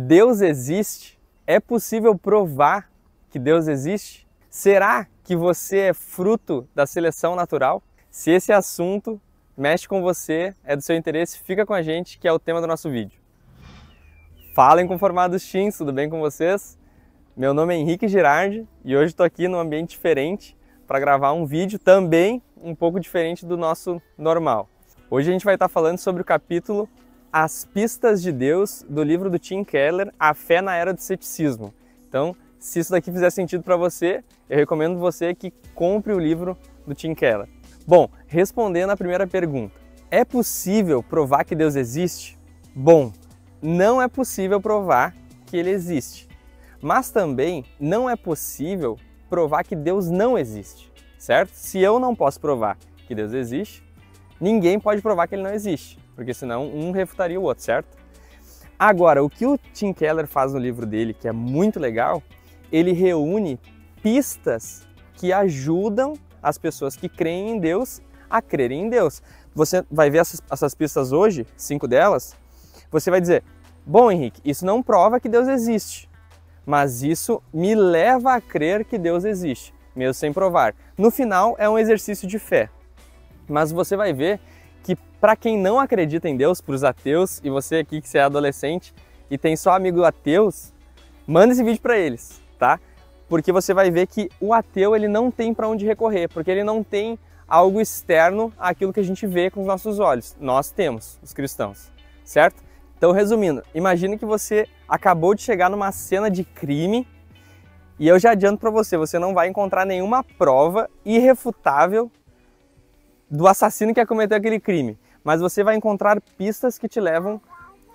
Deus existe? É possível provar que Deus existe? Será que você é fruto da seleção natural? Se esse assunto mexe com você, é do seu interesse, fica com a gente, que é o tema do nosso vídeo. Fala, Inconformados Teens, tudo bem com vocês? Meu nome é Henrique Girardi e hoje estou aqui num ambiente diferente para gravar um vídeo também um pouco diferente do nosso normal. Hoje a gente vai estar falando sobre o capítulo As Pistas de Deus, do livro do Tim Keller, A Fé na Era do Ceticismo. Então, se isso daqui fizer sentido para você, eu recomendo você que compre o livro do Tim Keller. Bom, respondendo à primeira pergunta, é possível provar que Deus existe? Bom, não é possível provar que ele existe, mas também não é possível provar que Deus não existe, certo? Se eu não posso provar que Deus existe, ninguém pode provar que ele não existe, porque senão um refutaria o outro, certo? Agora, o que o Tim Keller faz no livro dele, que é muito legal, ele reúne pistas que ajudam as pessoas que creem em Deus a crerem em Deus. Você vai ver essas pistas hoje, 5 delas, você vai dizer, bom, Henrique, isso não prova que Deus existe, mas isso me leva a crer que Deus existe, mesmo sem provar. No final, é um exercício de fé, mas você vai ver que para quem não acredita em Deus, para os ateus, e você aqui que você é adolescente e tem só amigos ateus, manda esse vídeo para eles, tá? Porque você vai ver que o ateu ele não tem para onde recorrer, porque ele não tem algo externo àquilo que a gente vê com os nossos olhos. Nós temos, os cristãos, certo? Então, resumindo, imagine que você acabou de chegar numa cena de crime e eu já adianto para você, você não vai encontrar nenhuma prova irrefutável do assassino que cometeu aquele crime, mas você vai encontrar pistas que te levam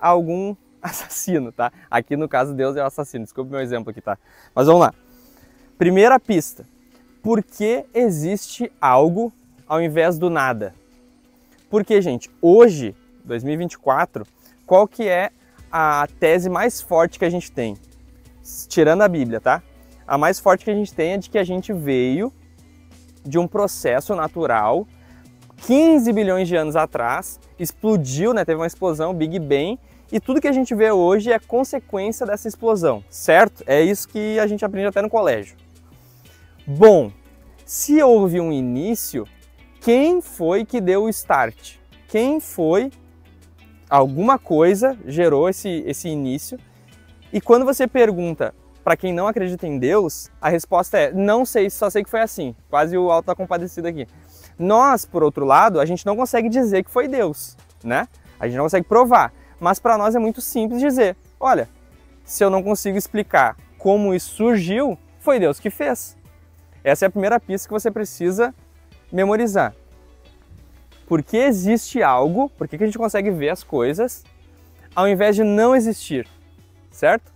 a algum assassino, tá? Aqui no caso Deus é o assassino, desculpe meu exemplo aqui, tá? Mas vamos lá. Primeira pista, por que existe algo ao invés do nada? Porque, gente, hoje, 2024, qual que é a tese mais forte que a gente tem? Tirando a Bíblia, tá? A mais forte que a gente tem é de que a gente veio de um processo natural 15 bilhões de anos atrás, explodiu, né? Teve uma explosão, Big Bang, e tudo que a gente vê hoje é consequência dessa explosão, certo? É isso que a gente aprende até no colégio. Bom, se houve um início, quem foi que deu o start? Quem foi? Alguma coisa gerou esse início. E quando você pergunta para quem não acredita em Deus, a resposta é, não sei, só sei que foi assim. Quase o Auto da Compadecida aqui. Nós, por outro lado, a gente não consegue dizer que foi Deus, né? A gente não consegue provar. Mas para nós é muito simples dizer, olha, se eu não consigo explicar como isso surgiu, foi Deus que fez. Essa é a primeira pista que você precisa memorizar. Por que existe algo, por que a gente consegue ver as coisas, ao invés de não existir, certo?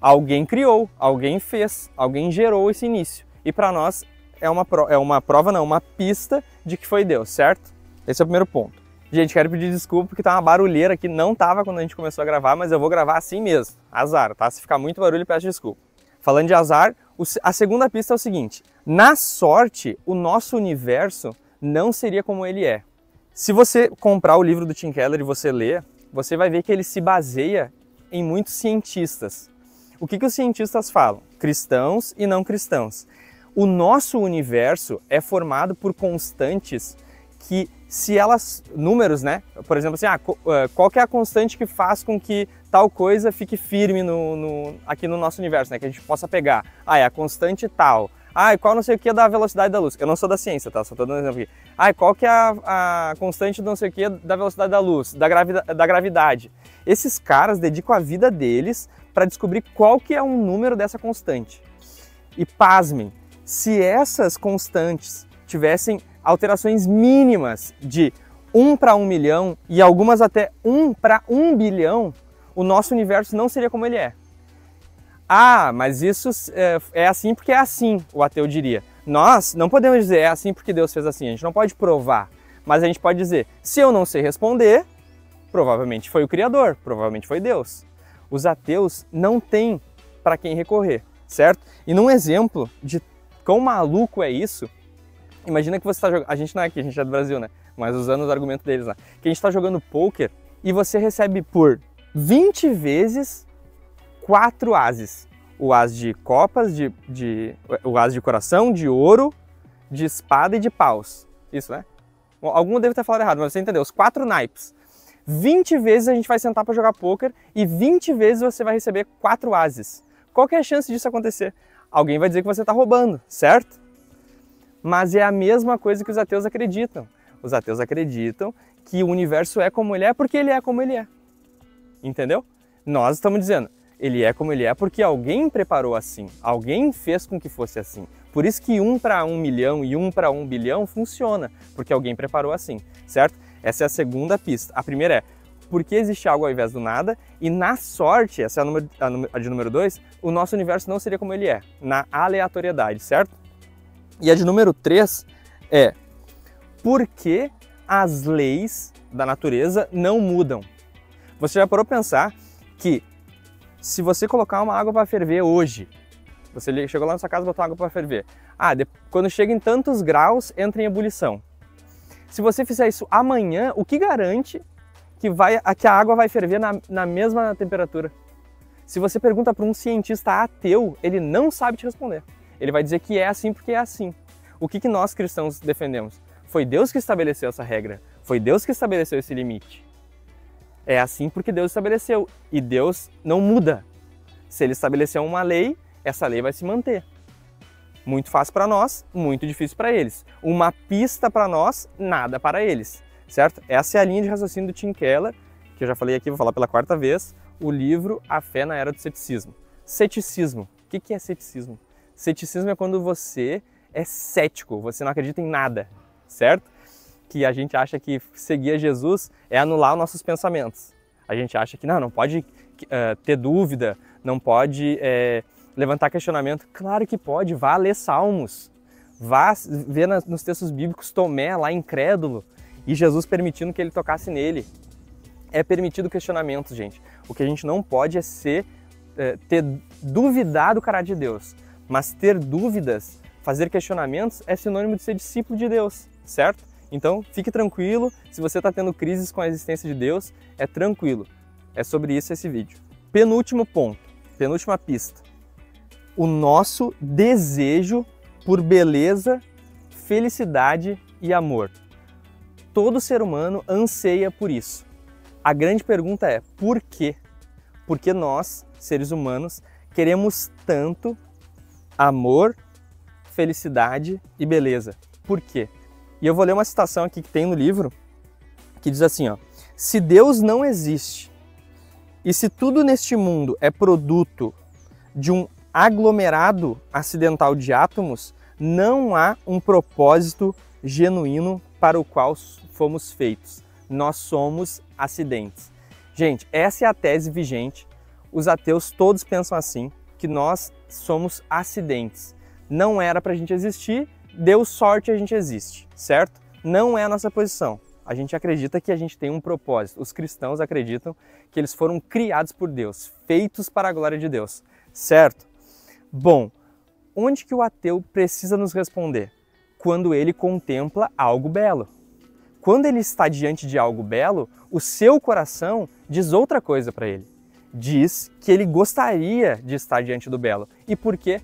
Alguém criou, alguém fez, alguém gerou esse início. E para nós é uma pista de que foi Deus, certo? Esse é o primeiro ponto. Gente, quero pedir desculpa porque tá uma barulheira aqui, não tava quando a gente começou a gravar, mas eu vou gravar assim mesmo, azar, tá? Se ficar muito barulho, peço desculpa. Falando de azar, a segunda pista é o seguinte, na sorte, o nosso universo não seria como ele é. Se você comprar o livro do Tim Keller e você ler, você vai ver que ele se baseia em muitos cientistas. O que os cientistas falam? Cristãos e não cristãos. O nosso universo é formado por constantes que, se elas, números, né? Por exemplo, assim, qual que é a constante que faz com que tal coisa fique firme aqui no nosso universo, né? Que a gente possa pegar. É a constante tal. E qual não sei o que da velocidade da luz? Eu não sou da ciência, tá? Só tô dando um exemplo aqui. Qual que é a constante do não sei o que da velocidade da luz, da gravidade? Esses caras dedicam a vida deles para descobrir qual que é um número dessa constante. E pasmem, se essas constantes tivessem alterações mínimas de 1 para 1 milhão e algumas até 1 para 1 bilhão, o nosso universo não seria como ele é. Mas isso é assim porque é assim, o ateu diria. Nós não podemos dizer é assim porque Deus fez assim, a gente não pode provar, mas a gente pode dizer, se eu não sei responder, provavelmente foi o Criador, provavelmente foi Deus. Os ateus não têm para quem recorrer, certo? E num exemplo de quão maluco é isso, imagina que você está jogando, a gente não é aqui, a gente é do Brasil, né? Mas usando os argumentos deles lá, que a gente está jogando poker e você recebe por 20 vezes 4 ases. O as de copas, o as de coração, de ouro, de espada e de paus. Isso, né? Bom, algum deve ter falado errado, mas você entendeu. Os 4 naipes. 20 vezes a gente vai sentar para jogar pôquer e 20 vezes você vai receber 4 ases. Qual que é a chance disso acontecer? Alguém vai dizer que você está roubando, certo? Mas é a mesma coisa que os ateus acreditam. Os ateus acreditam que o universo é como ele é porque ele é como ele é. Entendeu? Nós estamos dizendo, ele é como ele é porque alguém preparou assim, alguém fez com que fosse assim. Por isso que 1 para 1 milhão e 1 para 1 bilhão funciona, porque alguém preparou assim, certo? Essa é a segunda pista. A primeira é, por que existe algo ao invés do nada? E na sorte, essa é a de número 2, o nosso universo não seria como ele é, na aleatoriedade, certo? E a de número 3 é, por que as leis da natureza não mudam? Você já parou para pensar que se você colocar uma água para ferver hoje, você chegou lá na sua casa e botou água para ferver, quando chega em tantos graus, entra em ebulição. Se você fizer isso amanhã, o que garante que a água vai ferver na mesma temperatura? Se você pergunta para um cientista ateu, ele não sabe te responder. Ele vai dizer que é assim porque é assim. O que nós cristãos defendemos? Foi Deus que estabeleceu essa regra. Foi Deus que estabeleceu esse limite. É assim porque Deus estabeleceu. E Deus não muda. Se Ele estabeleceu uma lei, essa lei vai se manter. Muito fácil para nós, muito difícil para eles. Uma pista para nós, nada para eles. Certo? Essa é a linha de raciocínio do Tim Keller, que eu já falei aqui, vou falar pela 4ª vez, o livro A Fé na Era do Ceticismo. Ceticismo. O que é ceticismo? Ceticismo é quando você é cético, você não acredita em nada, certo? Que a gente acha que seguir a Jesus é anular os nossos pensamentos. A gente acha que não pode ter dúvida, não pode levantar questionamento. Claro que pode, vá ler Salmos, vá ver nos textos bíblicos Tomé lá incrédulo e Jesus permitindo que ele tocasse nele. É permitido questionamentos, gente. O que a gente não pode é ter duvidar do caráter de Deus, mas ter dúvidas, fazer questionamentos é sinônimo de ser discípulo de Deus, certo? Então, fique tranquilo, se você está tendo crises com a existência de Deus, é tranquilo. É sobre isso esse vídeo. Penúltimo ponto, penúltima pista. O nosso desejo por beleza, felicidade e amor. Todo ser humano anseia por isso. A grande pergunta é, por quê? Por que nós, seres humanos, queremos tanto amor, felicidade e beleza? Por quê? E eu vou ler uma citação aqui que tem no livro, que diz assim, ó, se Deus não existe e se tudo neste mundo é produto de um aglomerado acidental de átomos, não há um propósito genuíno para o qual fomos feitos. Nós somos acidentes. Gente, essa é a tese vigente. Os ateus todos pensam assim, que nós somos acidentes. Não era para a gente existir, deu sorte e a gente existe, certo? Não é a nossa posição. A gente acredita que a gente tem um propósito. Os cristãos acreditam que eles foram criados por Deus, feitos para a glória de Deus, certo? Bom, onde que o ateu precisa nos responder? Quando ele contempla algo belo. Quando ele está diante de algo belo, o seu coração diz outra coisa para ele. Diz que ele gostaria de estar diante do belo. E por quê?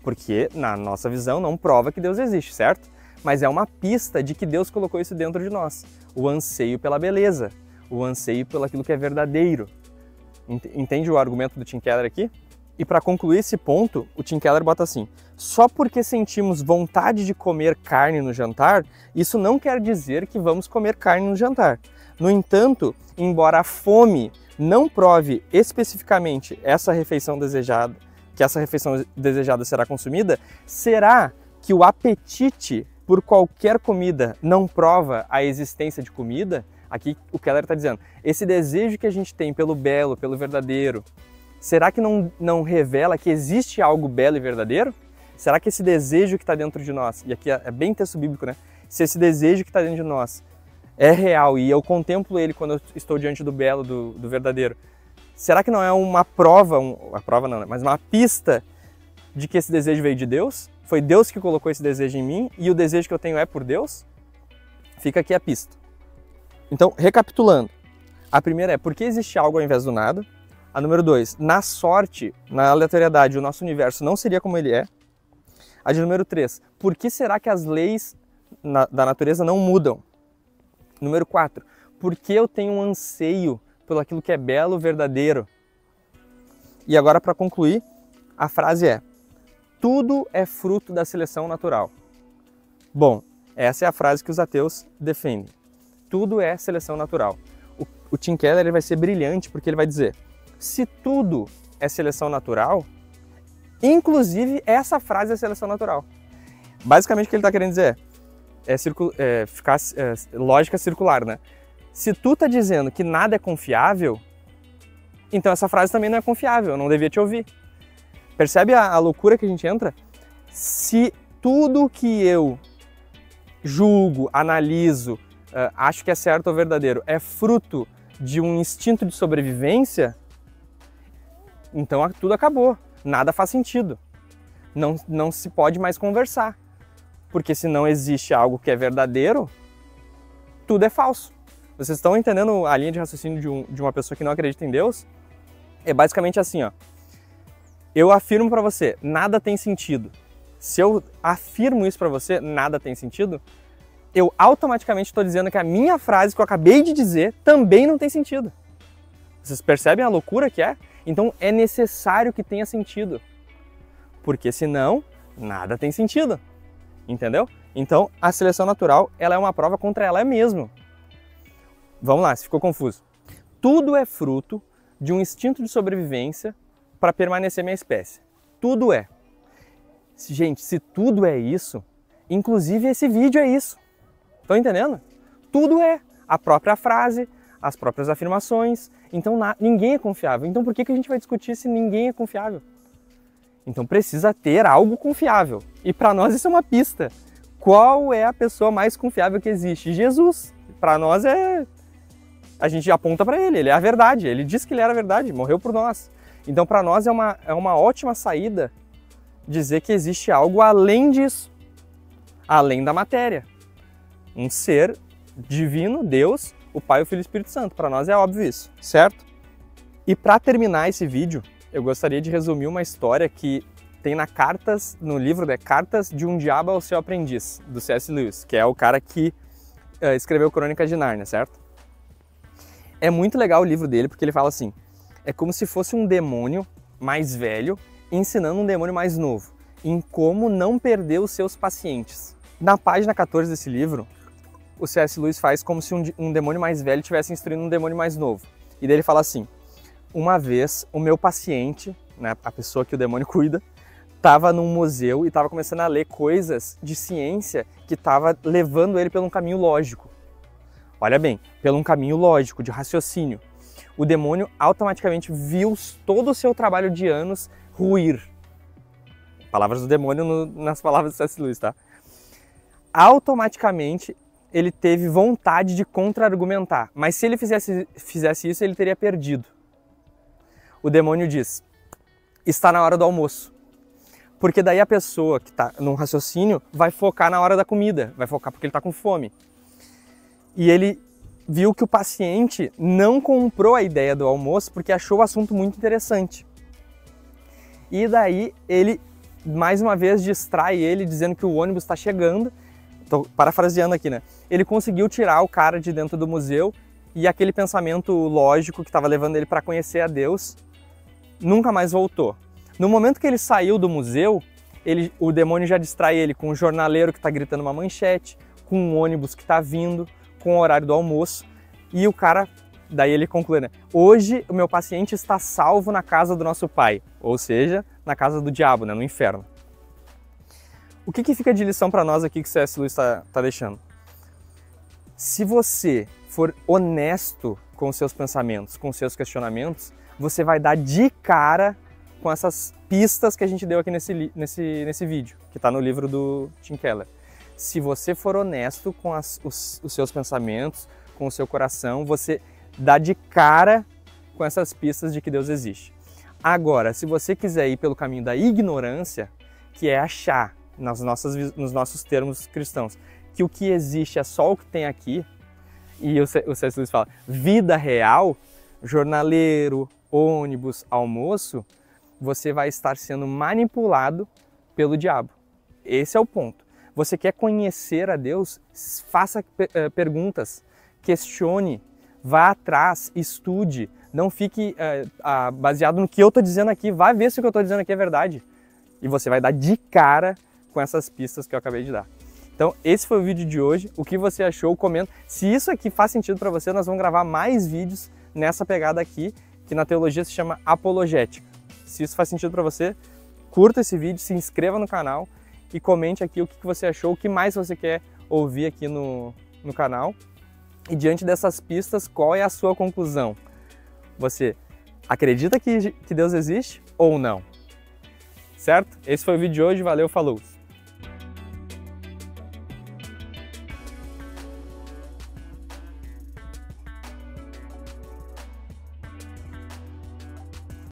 Porque, na nossa visão, não prova que Deus existe, certo? Mas é uma pista de que Deus colocou isso dentro de nós. O anseio pela beleza, o anseio pelo aquilo que é verdadeiro. Entende o argumento do Tim Keller aqui? E para concluir esse ponto, o Tim Keller bota assim, só porque sentimos vontade de comer carne no jantar, isso não quer dizer que vamos comer carne no jantar. No entanto, embora a fome não prove especificamente essa refeição desejada, que essa refeição desejada será consumida, será que o apetite por qualquer comida não prova a existência de comida? Aqui o Keller está dizendo, esse desejo que a gente tem pelo belo, pelo verdadeiro, será que não revela que existe algo belo e verdadeiro? Será que esse desejo que está dentro de nós, e aqui é bem texto bíblico, né? Se esse desejo que está dentro de nós é real e eu contemplo ele quando eu estou diante do belo, do verdadeiro, será que não é uma prova, mas uma pista de que esse desejo veio de Deus? Foi Deus que colocou esse desejo em mim e o desejo que eu tenho é por Deus? Fica aqui a pista. Então, recapitulando. A primeira é, por que existe algo ao invés do nada? A número 2, na sorte, na aleatoriedade, o nosso universo não seria como ele é. A de número 3, por que será que as leis da natureza não mudam? Número 4, por que eu tenho um anseio pelo aquilo que é belo, verdadeiro? E agora, para concluir, a frase é: tudo é fruto da seleção natural. Bom, essa é a frase que os ateus defendem. Tudo é seleção natural. O Tim Keller ele vai ser brilhante porque ele vai dizer: se tudo é seleção natural, inclusive essa frase é seleção natural. Basicamente o que ele está querendo dizer é lógica circular, né? Se tu está dizendo que nada é confiável, então essa frase também não é confiável, eu não devia te ouvir. Percebe a loucura que a gente entra? Se tudo que eu julgo, analiso, acho que é certo ou verdadeiro, é fruto de um instinto de sobrevivência, então tudo acabou, nada faz sentido. Não se pode mais conversar, porque se não existe algo que é verdadeiro, tudo é falso. Vocês estão entendendo a linha de raciocínio de uma pessoa que não acredita em Deus? É basicamente assim, ó. Eu afirmo para você, nada tem sentido. Se eu afirmo isso para você, nada tem sentido, eu automaticamente estou dizendo que a minha frase que eu acabei de dizer também não tem sentido. Vocês percebem a loucura que é? Então é necessário que tenha sentido, porque senão nada tem sentido, entendeu? Então a seleção natural ela é uma prova contra ela mesma. Vamos lá, se ficou confuso. Tudo é fruto de um instinto de sobrevivência para permanecer minha espécie. Tudo é. Gente, se tudo é isso, inclusive esse vídeo é isso. Estão entendendo? Tudo é. A própria frase, as próprias afirmações. Então ninguém é confiável. Então por que a gente vai discutir se ninguém é confiável? Então precisa ter algo confiável. E para nós isso é uma pista. Qual é a pessoa mais confiável que existe? Jesus. Para nós a gente aponta para ele. Ele é a verdade. Ele disse que ele era a verdade. Morreu por nós. Então para nós é uma ótima saída dizer que existe algo além disso. Além da matéria. Um ser divino, Deus, o Pai, o Filho e o Espírito Santo. Para nós é óbvio isso, certo? E para terminar esse vídeo, eu gostaria de resumir uma história que tem no livro Cartas de um Diabo ao Seu Aprendiz, do C.S. Lewis, que é o cara que escreveu Crônicas de Nárnia, certo? É muito legal o livro dele porque ele fala assim, é como se fosse um demônio mais velho ensinando um demônio mais novo em como não perder os seus pacientes. Na página 14 desse livro, o C.S. Lewis faz como se um demônio mais velho estivesse instruindo um demônio mais novo. E daí ele fala assim, uma vez o meu paciente, né, a pessoa que o demônio cuida, estava num museu e estava começando a ler coisas de ciência que estava levando ele pelo um caminho lógico. Olha bem, pelo um caminho lógico, de raciocínio. O demônio automaticamente viu todo o seu trabalho de anos ruir. Palavras do demônio nas palavras do C.S. Lewis, tá? Automaticamente ele teve vontade de contra-argumentar, mas se ele fizesse isso, ele teria perdido. O demônio diz, está na hora do almoço. Porque daí a pessoa que está num raciocínio vai focar na hora da comida, vai focar porque ele está com fome. E ele viu que o paciente não comprou a ideia do almoço porque achou o assunto muito interessante. E daí ele, mais uma vez, distrai ele dizendo que o ônibus está chegando. Estou parafraseando aqui, né? Ele conseguiu tirar o cara de dentro do museu e aquele pensamento lógico que estava levando ele para conhecer a Deus nunca mais voltou. No momento que ele saiu do museu, o demônio já distrai ele com o jornaleiro que está gritando uma manchete, com um ônibus que está vindo, com o horário do almoço, e o cara, daí ele conclui, né? Hoje o meu paciente está salvo na casa do nosso pai, ou seja, na casa do diabo, né? No inferno. O que fica de lição para nós aqui que o C.S. Lewis está deixando? Se você for honesto com os seus pensamentos, com os seus questionamentos, você vai dar de cara com essas pistas que a gente deu aqui nesse vídeo, que está no livro do Tim Keller. Se você for honesto com os seus pensamentos, com o seu coração, você dá de cara com essas pistas de que Deus existe. Agora, se você quiser ir pelo caminho da ignorância, que é achar, nos nossos termos cristãos, que o que existe é só o que tem aqui, e o C.S. Lewis fala, vida real, jornaleiro, ônibus, almoço, você vai estar sendo manipulado pelo diabo. Esse é o ponto. Você quer conhecer a Deus? Faça perguntas, questione, vá atrás, estude. Não fique baseado no que eu estou dizendo aqui. Vá ver se o que eu estou dizendo aqui é verdade. E você vai dar de cara com essas pistas que eu acabei de dar. Então, esse foi o vídeo de hoje. O que você achou? Comenta. Se isso aqui faz sentido para você, nós vamos gravar mais vídeos nessa pegada aqui, que na teologia se chama apologética. Se isso faz sentido para você, curta esse vídeo, se inscreva no canal e comente aqui o que você achou, o que mais você quer ouvir aqui no canal. E diante dessas pistas, qual é a sua conclusão? Você acredita que Deus existe ou não? Certo? Esse foi o vídeo de hoje, valeu, falou!